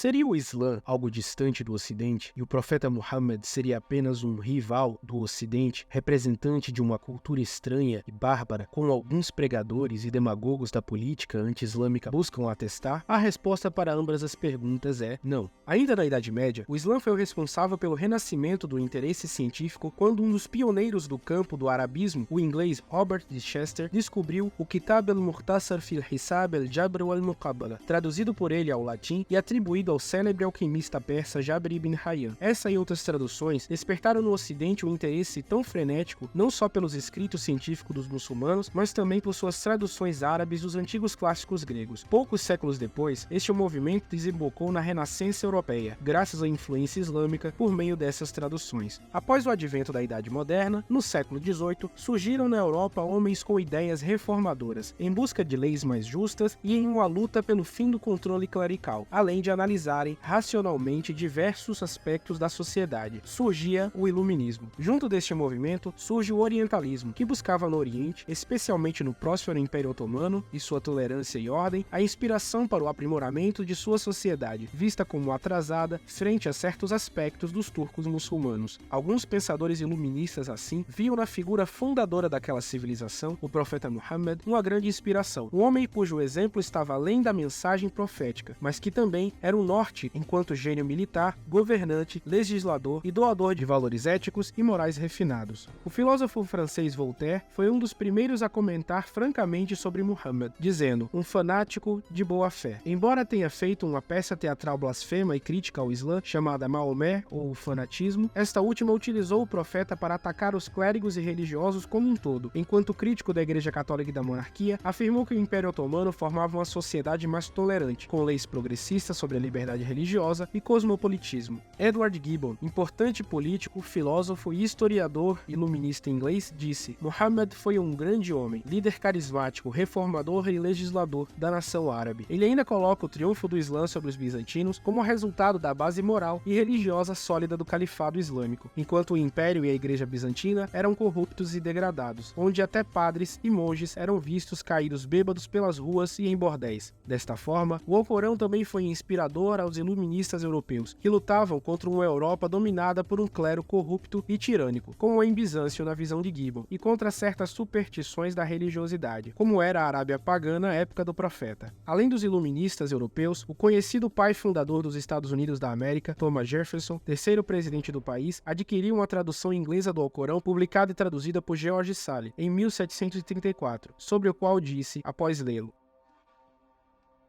Seria o Islã algo distante do Ocidente e o profeta Muhammad seria apenas um rival do Ocidente, representante de uma cultura estranha e bárbara, como alguns pregadores e demagogos da política anti-islâmica buscam atestar? A resposta para ambas as perguntas é não. Ainda na Idade Média, o Islã foi o responsável pelo renascimento do interesse científico quando um dos pioneiros do campo do arabismo, o inglês Robert de Chester, descobriu o Kitab al-Mukhtasar fil Hisab al-Jabr wal-Muqabala, traduzido por ele ao latim e atribuído ao célebre alquimista persa Jabr ibn Hayyan. Essa e outras traduções despertaram no Ocidente um interesse tão frenético não só pelos escritos científicos dos muçulmanos, mas também por suas traduções árabes dos antigos clássicos gregos. Poucos séculos depois, este movimento desembocou na Renascença Europeia, graças à influência islâmica por meio dessas traduções. Após o advento da Idade Moderna, no século XVIII, surgiram na Europa homens com ideias reformadoras, em busca de leis mais justas e em uma luta pelo fim do controle clerical, além de analisarem racionalmente diversos aspectos da sociedade. Surgia o Iluminismo. Junto deste movimento, surge o Orientalismo, que buscava no Oriente, especialmente no próspero Império Otomano e sua tolerância e ordem, a inspiração para o aprimoramento de sua sociedade, vista como atrasada frente a certos aspectos dos turcos muçulmanos. Alguns pensadores iluministas, assim, viam na figura fundadora daquela civilização, o profeta Muhammad, uma grande inspiração, um homem cujo exemplo estava além da mensagem profética, mas que também era um norte enquanto gênio militar, governante, legislador e doador de valores éticos e morais refinados. O filósofo francês Voltaire foi um dos primeiros a comentar francamente sobre Muhammad, dizendo, um fanático de boa fé. Embora tenha feito uma peça teatral blasfema e crítica ao Islã, chamada Maomé, ou o fanatismo, esta última utilizou o profeta para atacar os clérigos e religiosos como um todo, enquanto crítico da Igreja Católica e da monarquia, afirmou que o Império Otomano formava uma sociedade mais tolerante, com leis progressistas sobre a liberdade religiosa e cosmopolitismo. Edward Gibbon, importante político, filósofo e historiador iluminista inglês, disse: Muhammad foi um grande homem, líder carismático, reformador e legislador da nação árabe. Ele ainda coloca o triunfo do Islã sobre os bizantinos como resultado da base moral e religiosa sólida do califado islâmico, enquanto o Império e a Igreja Bizantina eram corruptos e degradados, onde até padres e monges eram vistos caídos bêbados pelas ruas e em bordéis. Desta forma, o Alcorão também foi inspirador aos iluministas europeus, que lutavam contra uma Europa dominada por um clero corrupto e tirânico, como em Bizâncio na visão de Gibbon, e contra certas superstições da religiosidade, como era a Arábia pagã na época do profeta. Além dos iluministas europeus, o conhecido pai fundador dos Estados Unidos da América, Thomas Jefferson, terceiro presidente do país, adquiriu uma tradução inglesa do Alcorão, publicada e traduzida por George Sale, em 1734, sobre o qual disse, após lê-lo: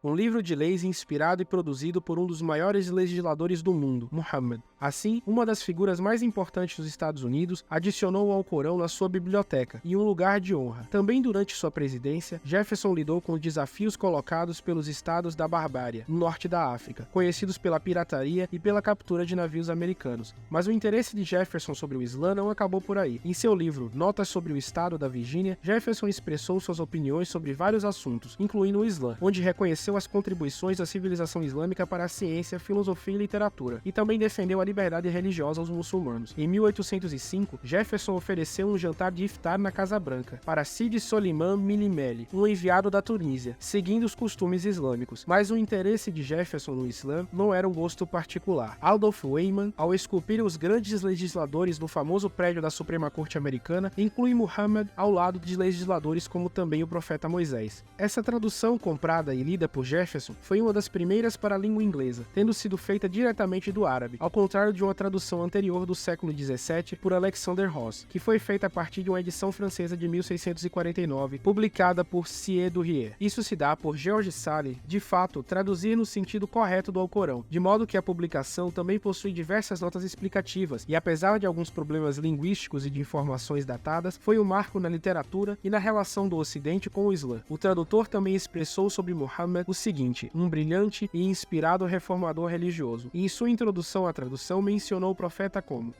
um livro de leis inspirado e produzido por um dos maiores legisladores do mundo, Muhammad. Assim, uma das figuras mais importantes dos Estados Unidos adicionou o Alcorão na sua biblioteca, em um lugar de honra. Também durante sua presidência, Jefferson lidou com os desafios colocados pelos estados da Barbária, no norte da África, conhecidos pela pirataria e pela captura de navios americanos. Mas o interesse de Jefferson sobre o Islã não acabou por aí. Em seu livro Notas sobre o Estado da Virgínia, Jefferson expressou suas opiniões sobre vários assuntos, incluindo o Islã, onde reconheceu as contribuições da civilização islâmica para a ciência, filosofia e literatura, e também defendeu a liberdade religiosa aos muçulmanos. Em 1805, Jefferson ofereceu um jantar de iftar na Casa Branca para Sidi Soliman Milimeli, um enviado da Tunísia, seguindo os costumes islâmicos. Mas o interesse de Jefferson no Islã não era um gosto particular. Adolf Weyman, ao esculpir os grandes legisladores no famoso prédio da Suprema Corte Americana, inclui Muhammad ao lado de legisladores como também o profeta Moisés. Essa tradução comprada e lida por Jefferson foi uma das primeiras para a língua inglesa, tendo sido feita diretamente do árabe, ao contrário de uma tradução anterior do século XVII por Alexander Ross, que foi feita a partir de uma edição francesa de 1649, publicada por Sié Durrier. Isso se dá por George Sale, de fato, traduzir no sentido correto do Alcorão, de modo que a publicação também possui diversas notas explicativas, e apesar de alguns problemas linguísticos e de informações datadas, foi um marco na literatura e na relação do Ocidente com o Islã. O tradutor também expressou sobre Muhammad o seguinte: um brilhante e inspirado reformador religioso, e em sua introdução à tradução mencionou o profeta como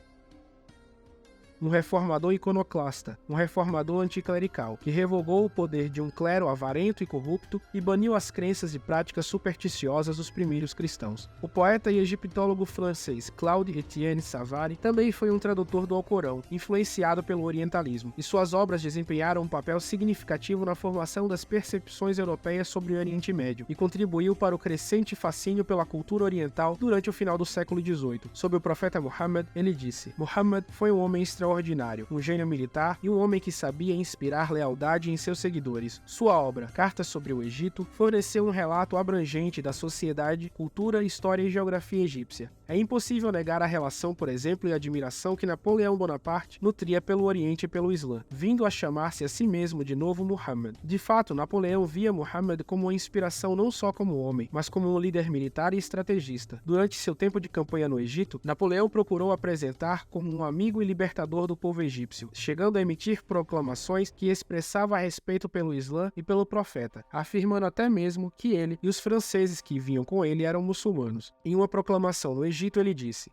um reformador iconoclasta, um reformador anticlerical, que revogou o poder de um clero avarento e corrupto e baniu as crenças e práticas supersticiosas dos primeiros cristãos. O poeta e egiptólogo francês Claude Etienne Savary também foi um tradutor do Alcorão, influenciado pelo orientalismo, e suas obras desempenharam um papel significativo na formação das percepções europeias sobre o Oriente Médio e contribuiu para o crescente fascínio pela cultura oriental durante o final do século XVIII. Sobre o profeta Muhammad, ele disse: Muhammad foi um homem extraordinário, um gênio militar e um homem que sabia inspirar lealdade em seus seguidores. Sua obra, Cartas sobre o Egito, forneceu um relato abrangente da sociedade, cultura, história e geografia egípcia. É impossível negar a relação, por exemplo, e admiração que Napoleão Bonaparte nutria pelo Oriente e pelo Islã, vindo a chamar-se a si mesmo de novo Muhammad. De fato, Napoleão via Muhammad como uma inspiração não só como homem, mas como um líder militar e estrategista. Durante seu tempo de campanha no Egito, Napoleão procurou apresentar como um amigo e libertador do povo egípcio, chegando a emitir proclamações que expressavam respeito pelo Islã e pelo profeta, afirmando até mesmo que ele e os franceses que vinham com ele eram muçulmanos. Em uma proclamação no Egito, ele disse: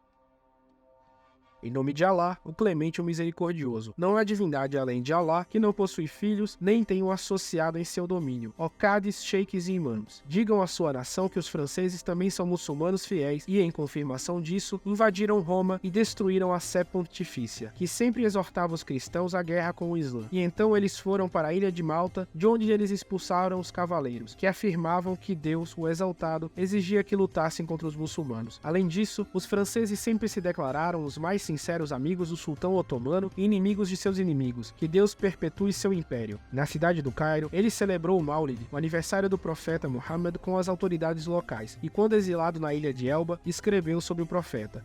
Em nome de Alá, o Clemente e o Misericordioso. Não há divindade além de Alá, que não possui filhos, nem tem um associado em seu domínio. Ó Cádiz, sheiks e imãs, digam à sua nação que os franceses também são muçulmanos fiéis e, em confirmação disso, invadiram Roma e destruíram a Sé Pontifícia, que sempre exortava os cristãos à guerra com o Islã. E então eles foram para a ilha de Malta, de onde eles expulsaram os cavaleiros, que afirmavam que Deus, o Exaltado, exigia que lutassem contra os muçulmanos. Além disso, os franceses sempre se declararam os mais sinceros amigos do sultão otomano e inimigos de seus inimigos, que Deus perpetue seu império. Na cidade do Cairo, ele celebrou o Maulid, o aniversário do profeta Muhammad, com as autoridades locais, e quando exilado na ilha de Elba, escreveu sobre o profeta: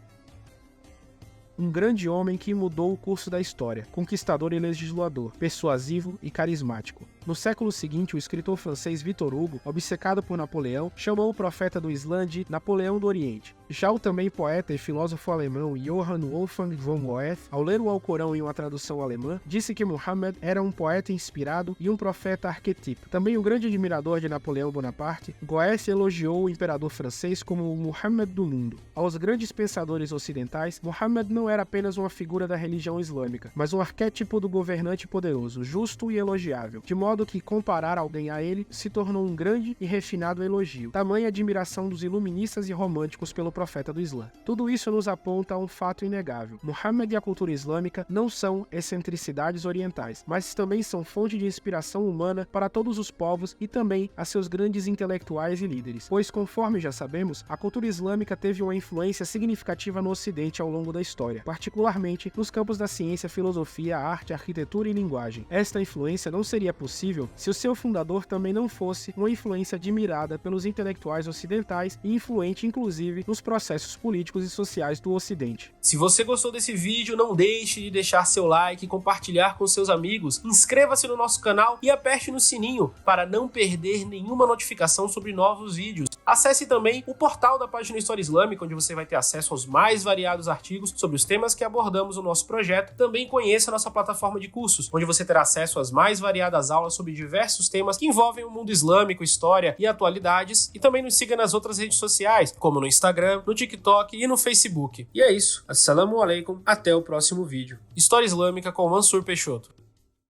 um grande homem que mudou o curso da história, conquistador e legislador, persuasivo e carismático. No século seguinte, o escritor francês Victor Hugo, obcecado por Napoleão, chamou o profeta do Islã de Napoleão do Oriente. Já o também poeta e filósofo alemão Johann Wolfgang von Goethe, ao ler o Alcorão em uma tradução alemã, disse que Muhammad era um poeta inspirado e um profeta arquetípico. Também um grande admirador de Napoleão Bonaparte, Goethe elogiou o imperador francês como o Muhammad do mundo. Aos grandes pensadores ocidentais, Muhammad não era apenas uma figura da religião islâmica, mas um arquétipo do governante poderoso, justo e elogiável, de modo que comparar alguém a ele se tornou um grande e refinado elogio. Tamanha admiração dos iluministas e românticos pelo profeta do Islã. Tudo isso nos aponta a um fato inegável. Muhammad e a cultura islâmica não são excentricidades orientais, mas também são fonte de inspiração humana para todos os povos e também a seus grandes intelectuais e líderes. Pois, conforme já sabemos, a cultura islâmica teve uma influência significativa no Ocidente ao longo da história, particularmente nos campos da ciência, filosofia, arte, arquitetura e linguagem. Esta influência não seria possível se o seu fundador também não fosse uma influência admirada pelos intelectuais ocidentais e influente, inclusive, nos processos políticos e sociais do Ocidente. Se você gostou desse vídeo, não deixe de deixar seu like e compartilhar com seus amigos. Inscreva-se no nosso canal e aperte no sininho para não perder nenhuma notificação sobre novos vídeos. Acesse também o portal da página História Islâmica, onde você vai ter acesso aos mais variados artigos sobre os temas que abordamos no nosso projeto. Também conheça a nossa plataforma de cursos, onde você terá acesso às mais variadas aulas sobre diversos temas que envolvem o mundo islâmico, história e atualidades. E também nos siga nas outras redes sociais, como no Instagram, no TikTok e no Facebook. E é isso. Assalamu alaikum. Até o próximo vídeo. História Islâmica com Mansur Peixoto.